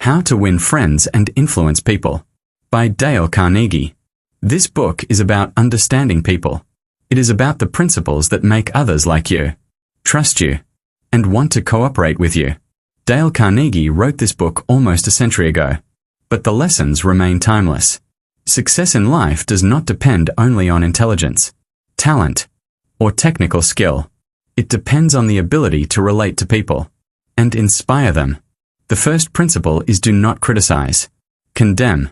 How to Win Friends and Influence People by Dale Carnegie. This book is about understanding people. It is about the principles that make others like you, trust you, and want to cooperate with you. Dale Carnegie wrote this book almost a century ago, but the lessons remain timeless. Success in life does not depend only on intelligence, talent, or technical skill. It depends on the ability to relate to people and inspire them. The first principle is do not criticize, condemn,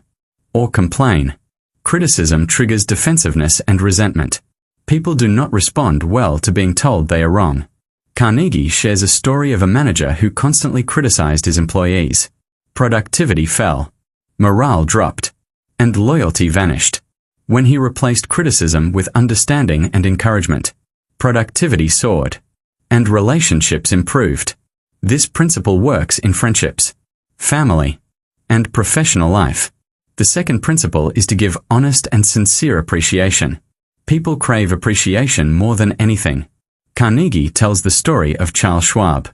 or complain. Criticism triggers defensiveness and resentment. People do not respond well to being told they are wrong. Carnegie shares a story of a manager who constantly criticized his employees. Productivity fell, morale dropped, and loyalty vanished. When he replaced criticism with understanding and encouragement, productivity soared, and relationships improved. This principle works in friendships, family, and professional life. The second principle is to give honest and sincere appreciation. People crave appreciation more than anything. Carnegie tells the story of Charles Schwab,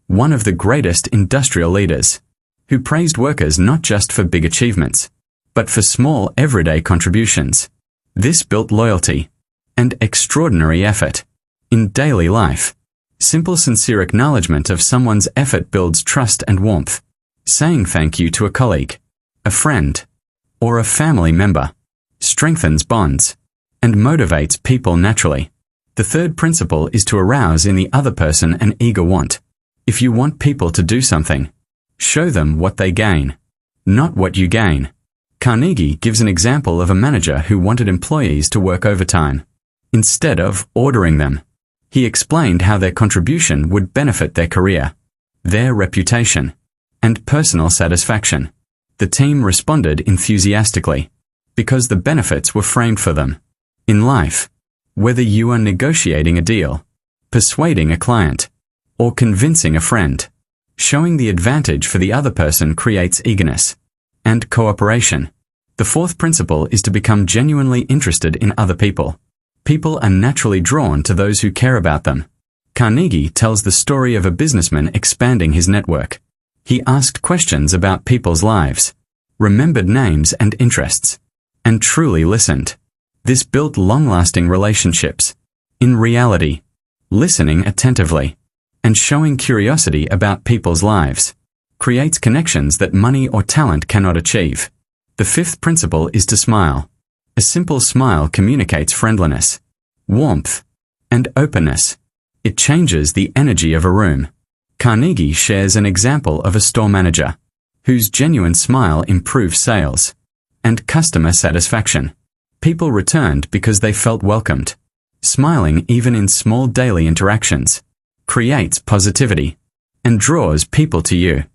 one of the greatest industrial leaders, who praised workers not just for big achievements, but for small everyday contributions. This built loyalty and extraordinary effort in daily life. Simple sincere acknowledgement of someone's effort builds trust and warmth. Saying thank you to a colleague, a friend, or a family member strengthens bonds and motivates people naturally. The third principle is to arouse in the other person an eager want. If you want people to do something, show them what they gain, not what you gain. Carnegie gives an example of a manager who wanted employees to work overtime instead of ordering them. He explained how their contribution would benefit their career, their reputation, and personal satisfaction. The team responded enthusiastically because the benefits were framed for them. In life, whether you are negotiating a deal, persuading a client, or convincing a friend, showing the advantage for the other person creates eagerness and cooperation. The fourth principle is to become genuinely interested in other people. People are naturally drawn to those who care about them. Carnegie tells the story of a businessman expanding his network. He asked questions about people's lives, remembered names and interests, and truly listened. This built long-lasting relationships. In reality, listening attentively and showing curiosity about people's lives creates connections that money or talent cannot achieve. The fifth principle is to smile. A simple smile communicates friendliness, warmth, and openness. It changes the energy of a room. Carnegie shares an example of a store manager whose genuine smile improved sales and customer satisfaction. People returned because they felt welcomed. Smiling even in small daily interactions creates positivity and draws people to you.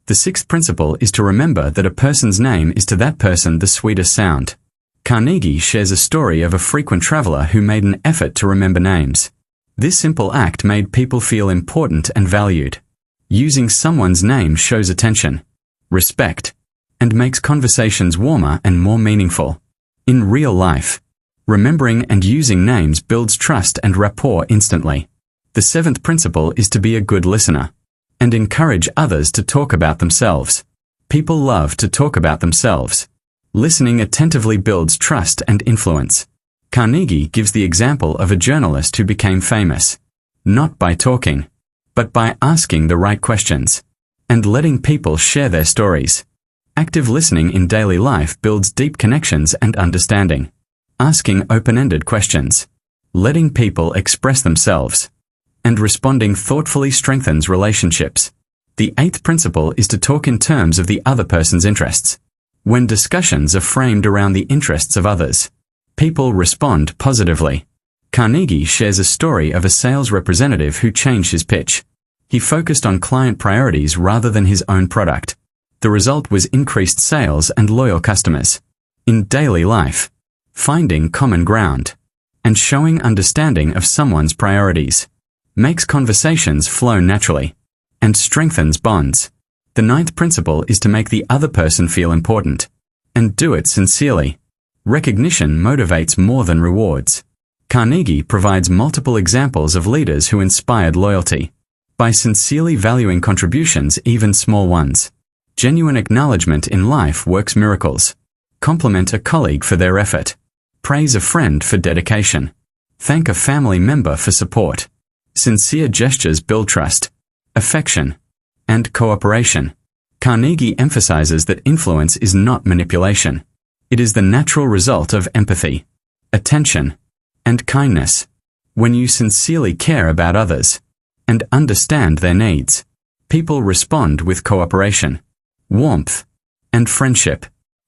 The sixth principle is to remember that a person's name is to that person the sweetest sound. Carnegie shares a story of a frequent traveler who made an effort to remember names. This simple act made people feel important and valued. Using someone's name shows attention, respect, and makes conversations warmer and more meaningful. In real life, remembering and using names builds trust and rapport instantly. The seventh principle is to be a good listener and encourage others to talk about themselves. People love to talk about themselves. Listening attentively builds trust and influence. Carnegie gives the example of a journalist who became famous, not by talking, but by asking the right questions and letting people share their stories. Active listening in daily life builds deep connections and understanding. Asking open-ended questions, letting people express themselves, and responding thoughtfully strengthens relationships. The eighth principle is to talk in terms of the other person's interests. When discussions are framed around the interests of others, people respond positively. Carnegie shares a story of a sales representative who changed his pitch. He focused on client priorities rather than his own product. The result was increased sales and loyal customers. In daily life, finding common ground and showing understanding of someone's priorities makes conversations flow naturally and strengthens bonds. The ninth principle is to make the other person feel important and do it sincerely. Recognition motivates more than rewards. Carnegie provides multiple examples of leaders who inspired loyalty by sincerely valuing contributions, even small ones. Genuine acknowledgement in life works miracles. Compliment a colleague for their effort. Praise a friend for dedication. Thank a family member for support. Sincere gestures build trust, affection, and cooperation. Carnegie emphasizes that influence is not manipulation. It is the natural result of empathy, attention, and kindness. When you sincerely care about others and understand their needs, people respond with cooperation, warmth, and friendship.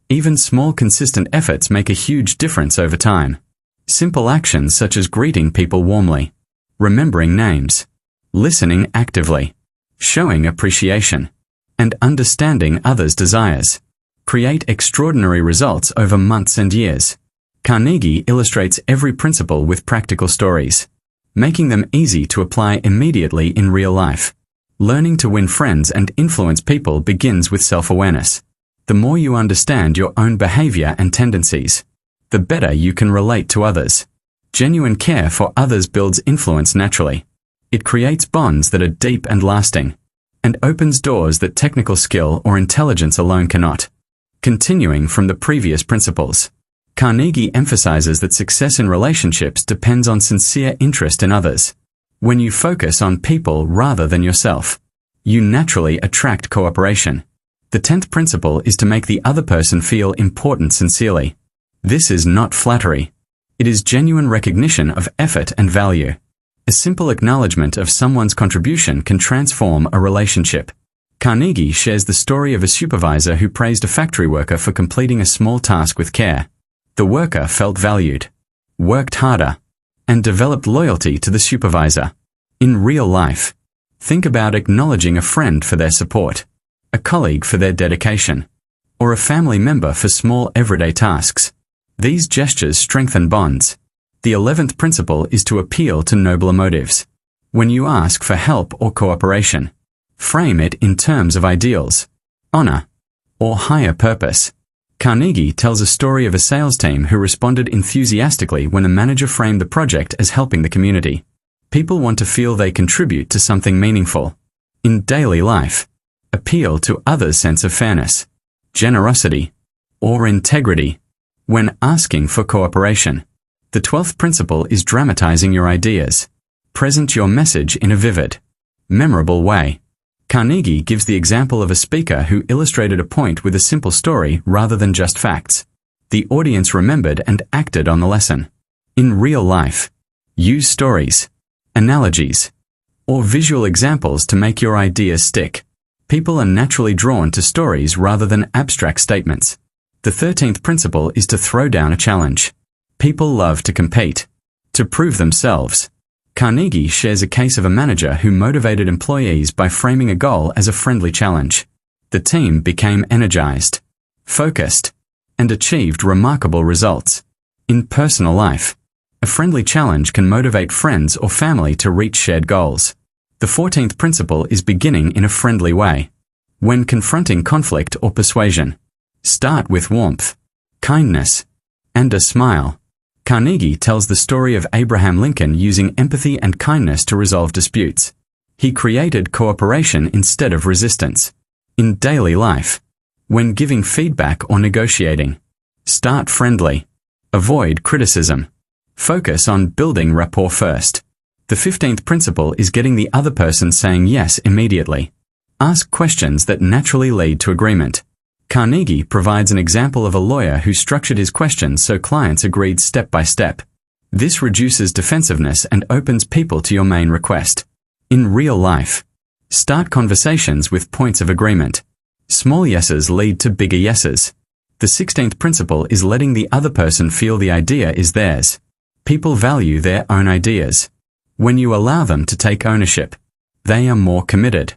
Even small consistent efforts make a huge difference over time. Simple actions such as greeting people warmly, remembering names, listening actively, showing appreciation, and understanding others' desires create extraordinary results over months and years. Carnegie illustrates every principle with practical stories, making them easy to apply immediately in real life. Learning to win friends and influence people begins with self-awareness. The more you understand your own behavior and tendencies, the better you can relate to others. Genuine care for others builds influence naturally. It creates bonds that are deep and lasting, and opens doors that technical skill or intelligence alone cannot. Continuing from the previous principles, Carnegie emphasizes that success in relationships depends on sincere interest in others. When you focus on people rather than yourself, you naturally attract cooperation. The 10th principle is to make the other person feel important sincerely. This is not flattery. It is genuine recognition of effort and value. A simple acknowledgement of someone's contribution can transform a relationship. Carnegie shares the story of a supervisor who praised a factory worker for completing a small task with care. The worker felt valued, worked harder, and developed loyalty to the supervisor. In real life, think about acknowledging a friend for their support, a colleague for their dedication, or a family member for small everyday tasks. These gestures strengthen bonds. The 11th principle is to appeal to nobler motives. When you ask for help or cooperation, frame it in terms of ideals, honor, or higher purpose. Carnegie tells a story of a sales team who responded enthusiastically when a manager framed the project as helping the community. People want to feel they contribute to something meaningful. In daily life, appeal to others' sense of fairness, generosity, or integrity when asking for cooperation. The 12th principle is dramatizing your ideas. Present your message in a vivid, memorable way. Carnegie gives the example of a speaker who illustrated a point with a simple story rather than just facts. The audience remembered and acted on the lesson. In real life, use stories, analogies, or visual examples to make your ideas stick. People are naturally drawn to stories rather than abstract statements. The 13th principle is to throw down a challenge. People love to compete, to prove themselves. Carnegie shares a case of a manager who motivated employees by framing a goal as a friendly challenge. The team became energized, focused, and achieved remarkable results. In personal life, a friendly challenge can motivate friends or family to reach shared goals. The 14th principle is beginning in a friendly way. When confronting conflict or persuasion, start with warmth, kindness, and a smile. Carnegie tells the story of Abraham Lincoln using empathy and kindness to resolve disputes. He created cooperation instead of resistance. In daily life, when giving feedback or negotiating, start friendly. Avoid criticism. Focus on building rapport first. The 15th principle is getting the other person saying yes immediately. Ask questions that naturally lead to agreement. Carnegie provides an example of a lawyer who structured his questions so clients agreed step by step. This reduces defensiveness and opens people to your main request. In real life, start conversations with points of agreement. Small yeses lead to bigger yeses. The 16th principle is letting the other person feel the idea is theirs. People value their own ideas. When you allow them to take ownership, they are more committed.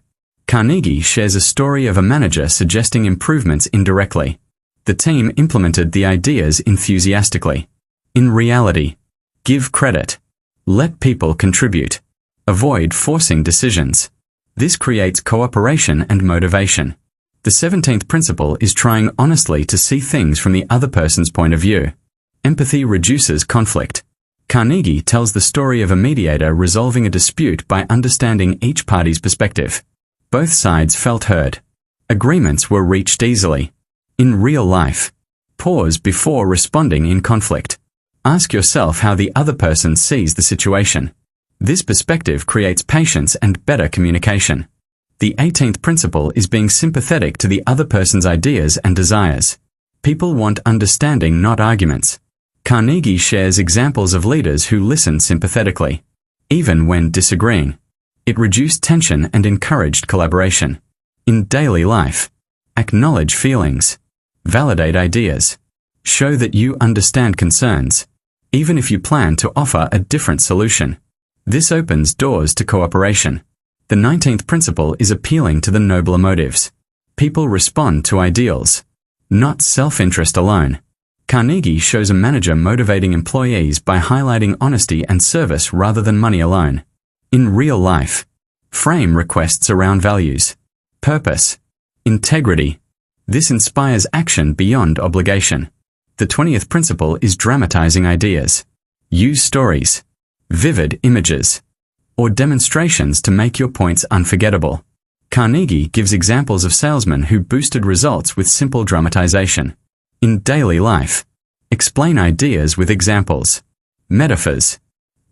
Carnegie shares a story of a manager suggesting improvements indirectly. The team implemented the ideas enthusiastically. In reality, give credit. Let people contribute. Avoid forcing decisions. This creates cooperation and motivation. The 17th principle is trying honestly to see things from the other person's point of view. Empathy reduces conflict. Carnegie tells the story of a mediator resolving a dispute by understanding each party's perspective. Both sides felt heard. Agreements were reached easily. In real life, pause before responding in conflict. Ask yourself how the other person sees the situation. This perspective creates patience and better communication. The 18th principle is being sympathetic to the other person's ideas and desires. People want understanding, not arguments. Carnegie shares examples of leaders who listened sympathetically, even when disagreeing. It reduced tension and encouraged collaboration. In daily life, acknowledge feelings. Validate ideas. Show that you understand concerns, even if you plan to offer a different solution. This opens doors to cooperation. The 19th principle is appealing to the nobler motives. People respond to ideals, not self-interest alone. Carnegie shows a manager motivating employees by highlighting honesty and service rather than money alone. In real life, frame requests around values, purpose, integrity. This inspires action beyond obligation. The 20th principle is dramatizing ideas. Use stories, vivid images, or demonstrations to make your points unforgettable. Carnegie gives examples of salesmen who boosted results with simple dramatization. In daily life, explain ideas with examples, metaphors,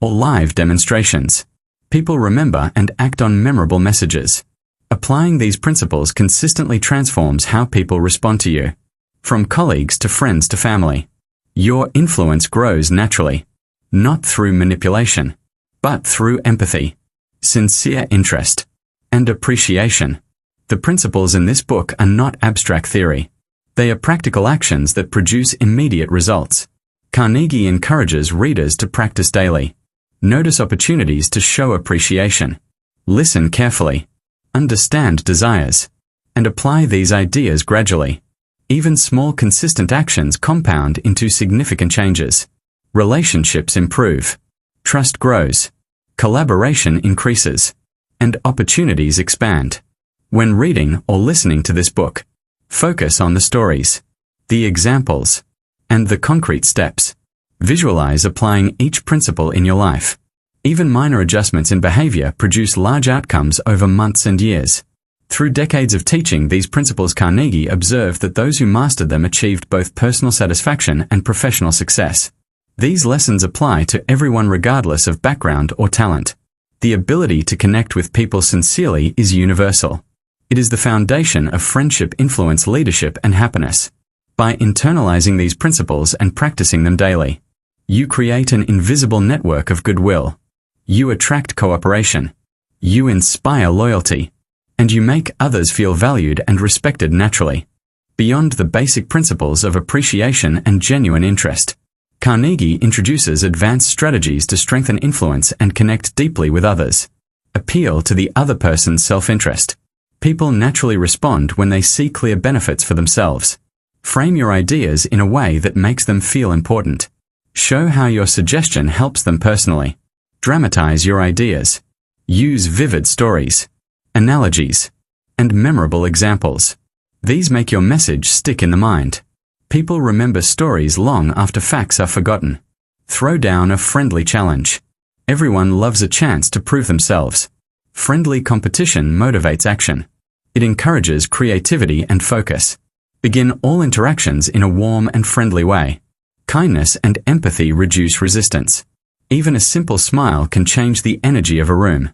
or live demonstrations. People remember and act on memorable messages. Applying these principles consistently transforms how people respond to you. From colleagues to friends to family, your influence grows naturally, not through manipulation, but through empathy, sincere interest, and appreciation. The principles in this book are not abstract theory. They are practical actions that produce immediate results. Carnegie encourages readers to practice daily. Notice opportunities to show appreciation. Listen carefully. Understand desires. And apply these ideas gradually. Even small consistent actions compound into significant changes. Relationships improve. Trust grows. Collaboration increases. And opportunities expand. When reading or listening to this book, focus on the stories, the examples, and the concrete steps. Visualize applying each principle in your life. Even minor adjustments in behavior produce large outcomes over months and years. Through decades of teaching these principles, Carnegie observed that those who mastered them achieved both personal satisfaction and professional success. These lessons apply to everyone regardless of background or talent. The ability to connect with people sincerely is universal. It is the foundation of friendship, influence, leadership, and happiness. By internalizing these principles and practicing them daily, you create an invisible network of goodwill. You attract cooperation. You inspire loyalty. And you make others feel valued and respected naturally. Beyond the basic principles of appreciation and genuine interest, Carnegie introduces advanced strategies to strengthen influence and connect deeply with others. Appeal to the other person's self-interest. People naturally respond when they see clear benefits for themselves. Frame your ideas in a way that makes them feel important. Show how your suggestion helps them personally. Dramatize your ideas. Use vivid stories, analogies, and memorable examples. These make your message stick in the mind. People remember stories long after facts are forgotten. Throw down a friendly challenge. Everyone loves a chance to prove themselves. Friendly competition motivates action. It encourages creativity and focus. Begin all interactions in a warm and friendly way. Kindness and empathy reduce resistance. Even a simple smile can change the energy of a room.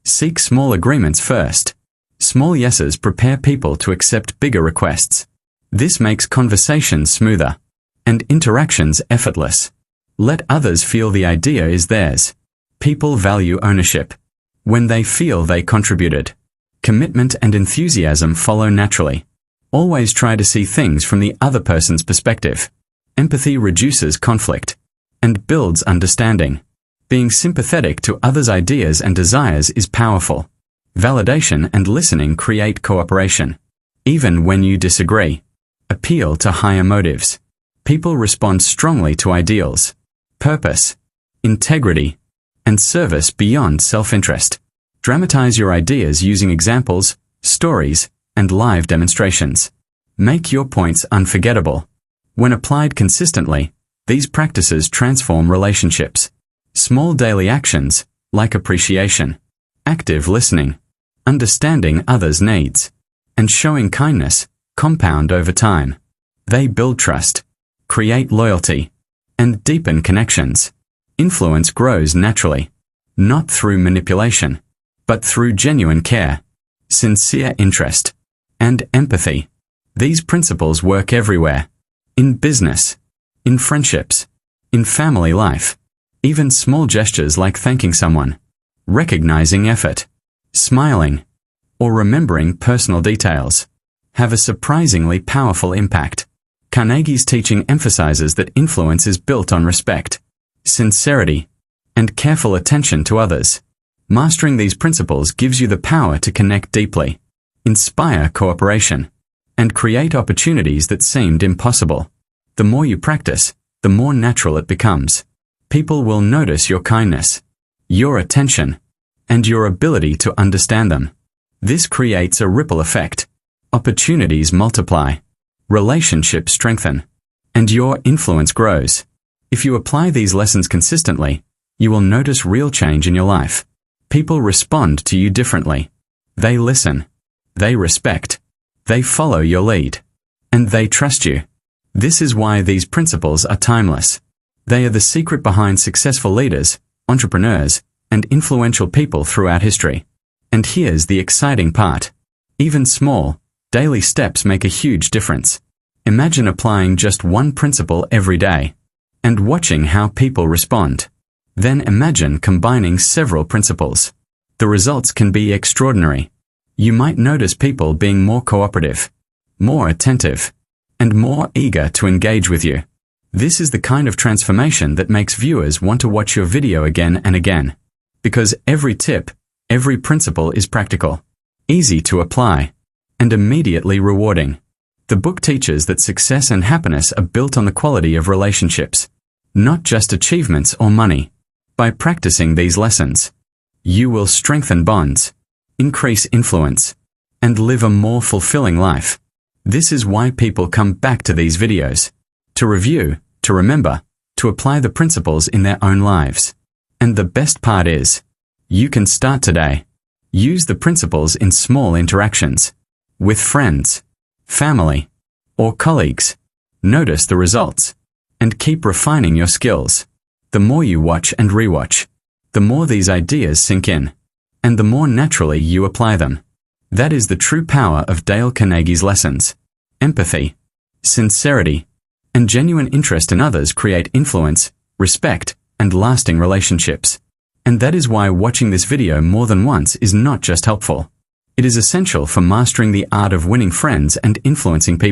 Seek small agreements first. Small yeses prepare people to accept bigger requests. This makes conversations smoother and interactions effortless. Let others feel the idea is theirs. People value ownership when they feel they contributed. Commitment and enthusiasm follow naturally. Always try to see things from the other person's perspective. Empathy reduces conflict and builds understanding. Being sympathetic to others' ideas and desires is powerful. Validation and listening create cooperation. Even when you disagree, appeal to higher motives. People respond strongly to ideals, purpose, integrity, and service beyond self-interest. Dramatize your ideas using examples, stories, and live demonstrations. Make your points unforgettable. When applied consistently, these practices transform relationships. Small daily actions, like appreciation, active listening, understanding others' needs, and showing kindness compound over time. They build trust, create loyalty, and deepen connections. Influence grows naturally, not through manipulation, but through genuine care, sincere interest, and empathy. These principles work everywhere. In business, in friendships, in family life. Even small gestures like thanking someone, recognizing effort, smiling, or remembering personal details have a surprisingly powerful impact. Carnegie's teaching emphasizes that influence is built on respect, sincerity, and careful attention to others. Mastering these principles gives you the power to connect deeply, inspire cooperation, and create opportunities that seemed impossible. The more you practice, the more natural it becomes. People will notice your kindness, your attention, and your ability to understand them. This creates a ripple effect. Opportunities multiply, relationships strengthen, and your influence grows. If you apply these lessons consistently, you will notice real change in your life. People respond to you differently. They listen, they respect, they follow your lead, and they trust you. This is why these principles are timeless. They are the secret behind successful leaders, entrepreneurs, and influential people throughout history. And here's the exciting part. Even small, daily steps make a huge difference. Imagine applying just one principle every day and watching how people respond. Then imagine combining several principles. The results can be extraordinary. You might notice people being more cooperative, more attentive, and more eager to engage with you. This is the kind of transformation that makes viewers want to watch your video again and again. Because every tip, every principle is practical, easy to apply, and immediately rewarding. The book teaches that success and happiness are built on the quality of relationships, not just achievements or money. By practicing these lessons, you will strengthen bonds, increase influence, and live a more fulfilling life. This is why people come back to these videos, to review, to remember, to apply the principles in their own lives. And the best part is, you can start today. Use the principles in small interactions, with friends, family, or colleagues. Notice the results, and keep refining your skills. The more you watch and rewatch, the more these ideas sink in, and the more naturally you apply them. That is the true power of Dale Carnegie's lessons. Empathy, sincerity, and genuine interest in others create influence, respect, and lasting relationships. And that is why watching this video more than once is not just helpful. It is essential for mastering the art of winning friends and influencing people.